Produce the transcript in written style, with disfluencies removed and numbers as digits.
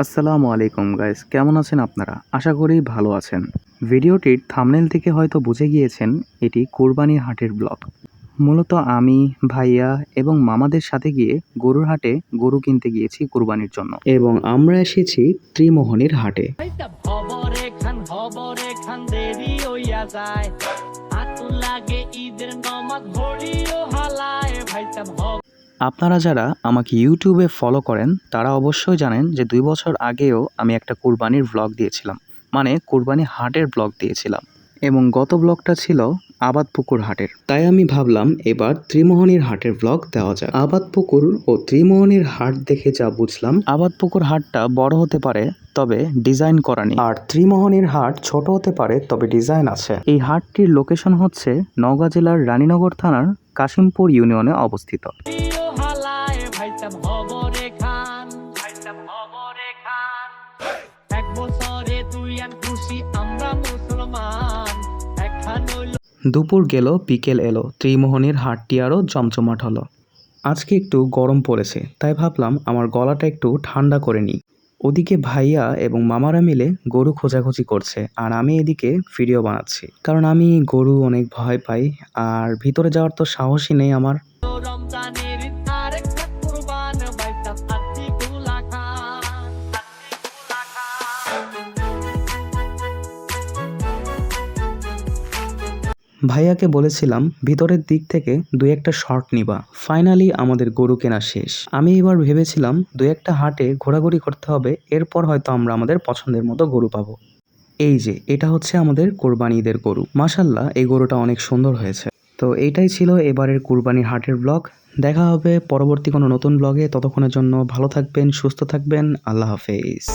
আসসালামু আলাইকুম গাইস, কেমন আছেন আপনারা? আশা করি ভালো আছেন। ভিডিওটির থাম্বনেল থেকে হয়তো বুঝে গিয়েছেন এটি কোরবানির হাটের ব্লগ। মূলত আমি, ভাইয়া এবং মামাদের সাথে গিয়ে গরুর হাটে গরু কিনতে গিয়েছি কোরবানির জন্য এবং আমরা এসেছি ত্রিমোহনীর হাটে। আপনারা যারা আমাকে ইউটিউবে ফলো করেন তারা অবশ্যই জানেন যে 2 বছর আগেও আমি একটা কুরবানির ব্লগ দিয়েছিলাম, মানে কুরবানি হাটের ব্লগ দিয়েছিলাম এবং গত ব্লগটা ছিল আবাদপুকুর হাটের। তাই আমি ভাবলাম এবার ত্রিমোহনীর হাটের ব্লগ দেওয়া যায়। আবাদপুকুর ও ত্রিমোহনীর হাট দেখে যা বুঝলাম, আবাদপুকুর হাটটা বড় হতে পারে তবে ডিজাইন করা নেই, আর ত্রিমোহনীর হাট ছোট হতে পারে তবে ডিজাইন আছে। এই হাটটির লোকেশন হচ্ছে নওগাঁ জেলার রানীনগর থানার কাশিমপুর ইউনিয়নে অবস্থিত। দুপুর গেল, বিকেল এলো, ত্রিমোহনীর হাটটি আরও জমজমাট হলো। আজকে একটু গরম পড়েছে, তাই ভাবলাম আমার গলাটা একটু ঠান্ডা করে নিই। ওদিকে ভাইয়া এবং মামারা মিলে গরু খোঁজাখুঁজি করছে আর আমি এদিকে ভিডিও বানাচ্ছি, কারণ আমি গরু অনেক ভয় পাই আর ভিতরে যাওয়ার তো সাহসই নেই আমার। ভাইয়াকে বলেছিলাম ভিতরের দিক থেকে 2-1টা শট নিবা। ফাইনালি আমাদের গরু কেনা শেষ। আমি এবার ভেবেছিলাম 2-1টা হাটে ঘোরাঘুরি করতে হবে, এরপর হয়তো আমরা আমাদের পছন্দের মতো গরু পাবো। এই যে এটা হচ্ছে আমাদের কোরবানি ঈদের গরু। মাশাল্লাহ, এই গরুটা অনেক সুন্দর হয়েছে। তো এইটাই ছিল এবারের কুরবানির হাটের ব্লগ। দেখা হবে পরবর্তী কোনো নতুন ব্লগে। ততক্ষণের জন্য ভালো থাকবেন, সুস্থ থাকবেন। আল্লাহ হাফেজ।